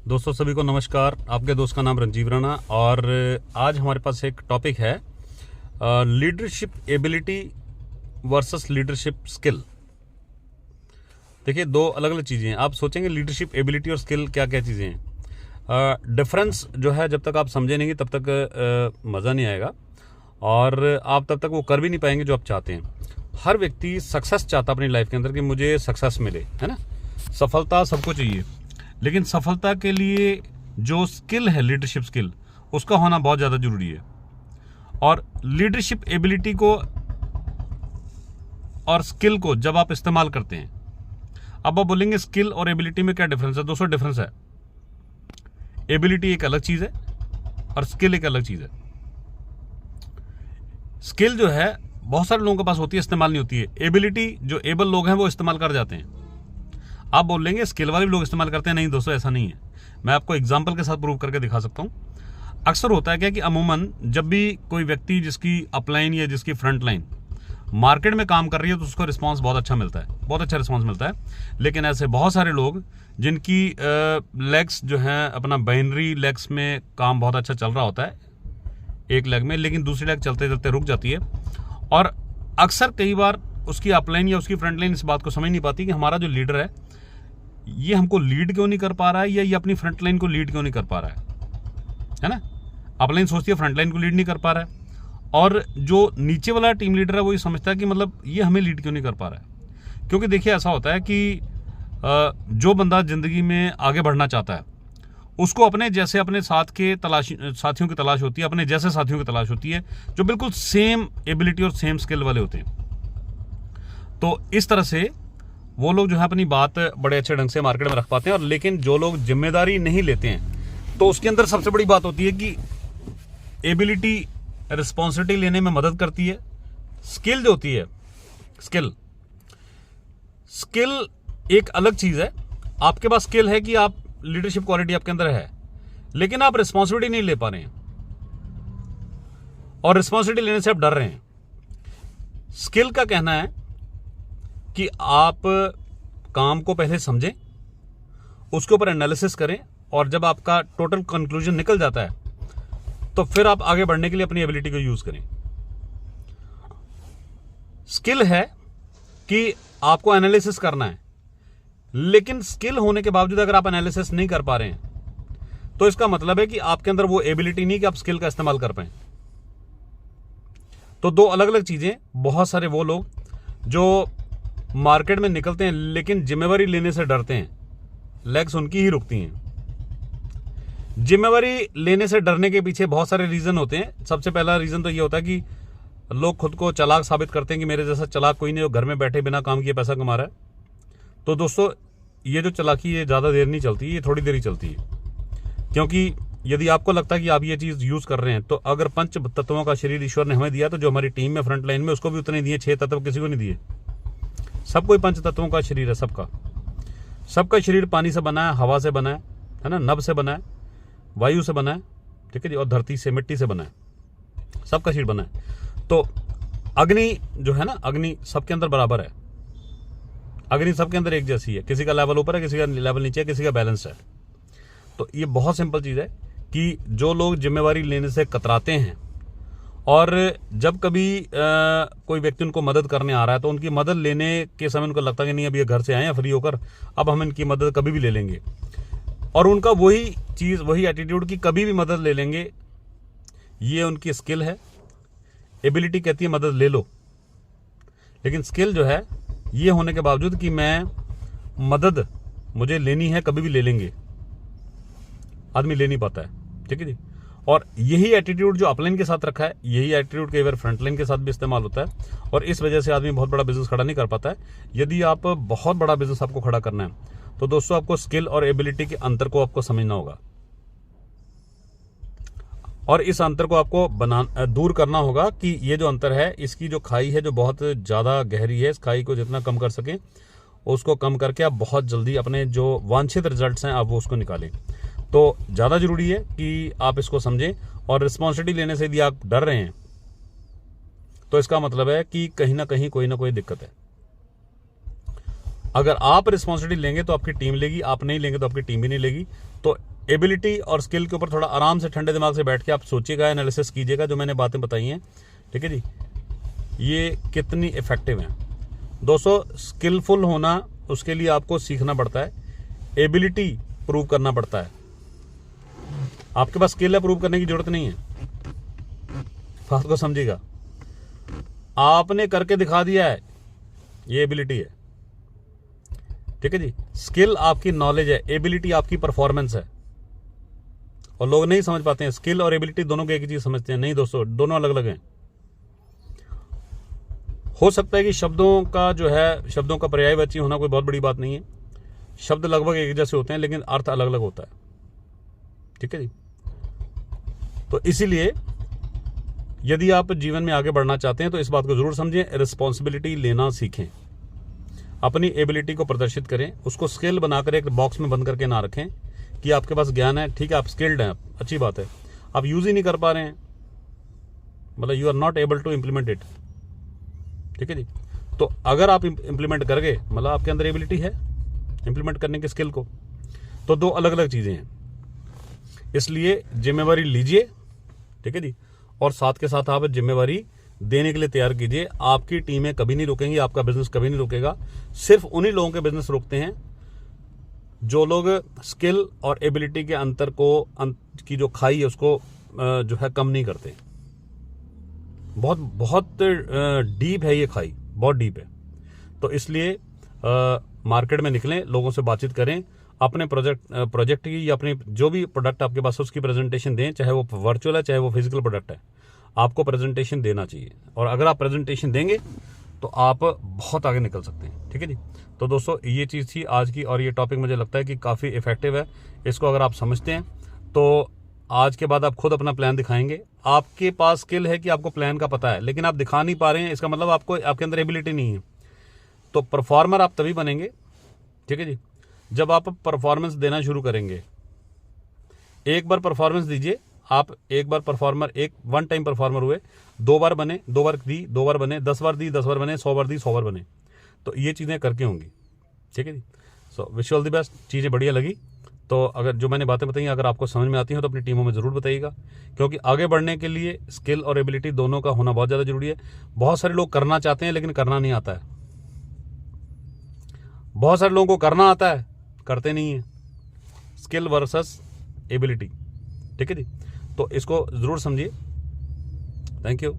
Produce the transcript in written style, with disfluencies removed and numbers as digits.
दोस्तों सभी को नमस्कार। आपके दोस्त का नाम रंजीव राणा और आज हमारे पास एक टॉपिक है leadership ability versus leadership skill. देखिए, दो अलग अलग चीज़ें हैं। आप सोचेंगे लीडरशिप एबिलिटी और स्किल क्या क्या चीज़ें हैं। डिफरेंस जो है जब तक आप समझे नहीं तब तक मज़ा नहीं आएगा और आप तब तक वो कर भी नहीं पाएंगे जो आप चाहते हैं। हर व्यक्ति सक्सेस चाहता अपनी लाइफ के अंदर कि मुझे सक्सेस मिले, है ना। सफलता सबको चाहिए, लेकिन सफलता के लिए जो स्किल है, लीडरशिप स्किल, उसका होना बहुत ज़्यादा ज़रूरी है। और लीडरशिप एबिलिटी को और स्किल को जब आप इस्तेमाल करते हैं, अब आप बोलेंगे स्किल और एबिलिटी में क्या डिफरेंस है। दोस्तों डिफरेंस है। एबिलिटी एक अलग चीज़ है और स्किल एक अलग चीज़ है। स्किल जो है बहुत सारे लोगों के पास होती है, इस्तेमाल नहीं होती है। एबिलिटी जो एबल लोग हैं वो इस्तेमाल कर जाते हैं। आप बोल लेंगे स्किल वाले भी लोग इस्तेमाल करते हैं। नहीं दोस्तों, ऐसा नहीं है। मैं आपको एग्जांपल के साथ प्रूव करके दिखा सकता हूं। अक्सर होता है क्या कि अमूमन जब भी कोई व्यक्ति जिसकी अपलाइन या जिसकी फ्रंट लाइन मार्केट में काम कर रही है तो उसको रिस्पांस बहुत अच्छा मिलता है, बहुत अच्छा रिस्पांस मिलता है। लेकिन ऐसे बहुत सारे लोग जिनकी लेग्स जो हैं, अपना बाइनरी लेग्स में काम बहुत अच्छा चल रहा होता है एक लेग में, लेकिन दूसरी लेग चलते चलते रुक जाती है। और अक्सर कई बार उसकी अपलाइन या उसकी फ्रंट लाइन इस बात को समझ नहीं पाती कि हमारा जो लीडर है ये हमको लीड क्यों नहीं कर पा रहा है, या ये अपनी फ्रंट लाइन को लीड क्यों नहीं कर पा रहा है ना। अपलाइन सोचती है फ्रंट लाइन को लीड नहीं कर पा रहा है, और जो नीचे वाला टीम लीडर है वो ये समझता है कि मतलब ये हमें लीड क्यों नहीं कर पा रहा है। क्योंकि देखिए, ऐसा होता है कि जो बंदा जिंदगी में आगे बढ़ना चाहता है उसको अपने जैसे अपने साथियों की तलाश होती है, अपने जैसे साथियों की तलाश होती है जो बिल्कुल सेम एबिलिटी और सेम स्किल वाले होते हैं। तो इस तरह से वो लोग जो है अपनी बात बड़े अच्छे ढंग से मार्केट में रख पाते हैं। और लेकिन जो लोग जिम्मेदारी नहीं लेते हैं तो उसके अंदर सबसे बड़ी बात होती है कि एबिलिटी रिस्पॉन्सिबिलिटी लेने में मदद करती है। स्किल जो होती है, स्किल एक अलग चीज है। आपके पास स्किल है कि आप लीडरशिप क्वालिटी आपके अंदर है, लेकिन आप रिस्पॉन्सिबिलिटी नहीं ले पा रहे हैं और रिस्पॉन्सिबिलिटी लेने से आप डर रहे हैं। स्किल का कहना है कि आप काम को पहले समझें, उसके ऊपर एनालिसिस करें, और जब आपका टोटल कंक्लूजन निकल जाता है तो फिर आप आगे बढ़ने के लिए अपनी एबिलिटी को यूज करें। स्किल है कि आपको एनालिसिस करना है, लेकिन स्किल होने के बावजूद अगर आप एनालिसिस नहीं कर पा रहे हैं तो इसका मतलब है कि आपके अंदर वो एबिलिटी नहीं कि आप स्किल का इस्तेमाल कर पाए। तो दो अलग अलग चीजें। बहुत सारे वो लोग जो मार्केट में निकलते हैं लेकिन जिम्मेवारी लेने से डरते हैं, लेग्स उनकी ही रुकती हैं। जिम्मेवारी लेने से डरने के पीछे बहुत सारे रीजन होते हैं। सबसे पहला रीजन तो ये होता है कि लोग खुद को चालाक साबित करते हैं कि मेरे जैसा चालाक कोई नहीं, जो घर में बैठे बिना काम किए पैसा कमा रहा है। तो दोस्तों ये जो चालाकी है ज़्यादा देर नहीं चलती, ये थोड़ी देर ही चलती है। क्योंकि यदि आपको लगता है कि आप ये चीज़ यूज़ कर रहे हैं, तो अगर 5 तत्वों का शरीर ईश्वर ने हमें दिया तो जो हमारी टीम में फ्रंट लाइन में उसको भी उतने दिए। 6 तत्व किसी को नहीं दिए। सबको 5 तत्वों का शरीर है। सबका शरीर पानी से बना है, हवा से बना है ना, नभ से बना है, वायु से बना है, ठीक है जी, और धरती से, मिट्टी से बना है। सबका शरीर बना है। तो अग्नि जो है ना, अग्नि सबके अंदर बराबर है। अग्नि सबके अंदर एक जैसी है। किसी का लेवल ऊपर है, किसी का लेवल नीचे है, किसी का बैलेंस है। तो ये बहुत सिंपल चीज है कि जो लोग जिम्मेवारी लेने से कतराते हैं, और जब कभी कोई व्यक्ति उनको मदद करने आ रहा है तो उनकी मदद लेने के समय उनको लगता है कि नहीं, अब ये घर से आए हैं फ्री होकर, अब हम इनकी मदद कभी भी ले लेंगे। और उनका वही चीज, वही एटीट्यूड की कभी भी मदद ले लेंगे। ये उनकी स्किल है। एबिलिटी कहती है मदद ले लो, लेकिन स्किल जो है ये होने के बावजूद कि मैं मदद मुझे लेनी है, कभी भी ले लेंगे, आदमी ले नहीं पाता है। ठीक है जी। और यही एटीट्यूड जो अपलाइन के साथ रखा है, यही एटीट्यूड कई बार फ्रंटलाइन के साथ भी इस्तेमाल होता है, और इस वजह से आदमी बहुत बड़ा बिजनेस खड़ा नहीं कर पाता है। यदि आप बहुत बड़ा बिजनेस आपको खड़ा करना है तो दोस्तों आपको स्किल और एबिलिटी के अंतर को आपको समझना होगा, और इस अंतर को आपको दूर करना होगा कि ये जो अंतर है, इसकी जो खाई है जो बहुत ज़्यादा गहरी है, इस खाई को जितना कम कर सकें उसको कम करके आप बहुत जल्दी अपने जो वांछित रिजल्ट्स हैं आप वो उसको निकालें। तो ज़्यादा ज़रूरी है कि आप इसको समझें। और रिस्पॉन्सिबिलिटी लेने से यदि आप डर रहे हैं तो इसका मतलब है कि कहीं ना कहीं कोई ना कोई दिक्कत है। अगर आप रिस्पॉन्सिबिलिटी लेंगे तो आपकी टीम लेगी, आप नहीं लेंगे तो आपकी टीम भी नहीं लेगी। तो एबिलिटी और स्किल के ऊपर थोड़ा आराम से ठंडे दिमाग से बैठ के आप सोचिएगा, एनालिसिस कीजिएगा, जो मैंने बातें बताई हैं, ठीक है जी, ये कितनी इफेक्टिव हैं। दोस्तों, स्किलफुल होना, उसके लिए आपको सीखना पड़ता है, एबिलिटी प्रूव करना पड़ता है। आपके पास स्किल है, प्रूव करने की जरूरत नहीं है, बात को समझिएगा। आपने करके दिखा दिया है, ये एबिलिटी है, ठीक है जी। स्किल आपकी नॉलेज है, एबिलिटी आपकी परफॉर्मेंस है। और लोग नहीं समझ पाते हैं, स्किल और एबिलिटी दोनों को एक ही चीज समझते हैं। नहीं दोस्तों, दोनों अलग अलग हैं। हो सकता है कि शब्दों का जो है, शब्दों का पर्यायवाची होना कोई बहुत बड़ी बात नहीं है, शब्द लगभग एक जैसे होते हैं लेकिन अर्थ अलग अलग होता है, ठीक है जी। तो इसीलिए यदि आप जीवन में आगे बढ़ना चाहते हैं तो इस बात को जरूर समझें, रिस्पॉन्सिबिलिटी लेना सीखें, अपनी एबिलिटी को प्रदर्शित करें, उसको स्किल बनाकर एक बॉक्स में बंद करके ना रखें कि आपके पास ज्ञान है, ठीक है, आप स्किल्ड हैं, अच्छी बात है, आप यूज ही नहीं कर पा रहे हैं, मतलब you are not able to implement it, ठीक है जी। तो अगर आप इम्प्लीमेंट कर गए, मतलब आपके अंदर एबिलिटी है इम्प्लीमेंट करने के स्किल को। तो दो अलग अलग चीजें हैं, इसलिए जिम्मेवारी लीजिए, ठीक है जी, और साथ के साथ आप जिम्मेवारी देने के लिए तैयार कीजिए। आपकी टीमें कभी नहीं रुकेंगी, आपका बिजनेस कभी नहीं रुकेगा। सिर्फ उन्हीं लोगों के बिजनेस रुकते हैं जो लोग स्किल और एबिलिटी के अंतर को, की जो खाई है उसको जो है कम नहीं करते। बहुत बहुत डीप है ये खाई, बहुत डीप है। तो इसलिए मार्केट में निकलें, लोगों से बातचीत करें, अपने प्रोजेक्ट की या अपने जो भी प्रोडक्ट आपके पास उसकी प्रेजेंटेशन दें, चाहे वो वर्चुअल है चाहे वो फिजिकल प्रोडक्ट है, आपको प्रेजेंटेशन देना चाहिए। और अगर आप प्रेजेंटेशन देंगे तो आप बहुत आगे निकल सकते हैं, ठीक है जी। तो दोस्तों, ये चीज़ थी आज की, और ये टॉपिक मुझे लगता है कि काफ़ी इफेक्टिव है। इसको अगर आप समझते हैं तो आज के बाद आप खुद अपना प्लान दिखाएंगे। आपके पास स्किल है कि आपको प्लान का पता है, लेकिन आप दिखा नहीं पा रहे हैं, इसका मतलब आपको, आपके अंदर एबिलिटी नहीं है। तो परफॉर्मर आप तभी बनेंगे, ठीक है जी, जब आप परफॉर्मेंस देना शुरू करेंगे। एक बार परफॉर्मेंस दीजिए, आप एक बार परफॉर्मर, एक वन टाइम परफॉर्मर हुए, 2 बार बने, 2 बार दी, 2 बार बने, 10 बार दी, 10 बार बने, 100 बार दी, 100 बार बने। तो ये चीज़ें करके होंगी, ठीक है जी। So wish all the best. चीज़ें बढ़िया लगी तो अगर जो मैंने बातें बताई अगर आपको समझ में आती हैं तो अपनी टीमों में ज़रूर बताइएगा, क्योंकि आगे बढ़ने के लिए स्किल और एबिलिटी दोनों का होना बहुत ज़्यादा जरूरी है। बहुत सारे लोग करना चाहते हैं लेकिन करना नहीं आता है, बहुत सारे लोगों को करना आता है, करते नहीं है। स्किल वर्सेस एबिलिटी, ठीक है जी। तो इसको ज़रूर समझिए। Thank you.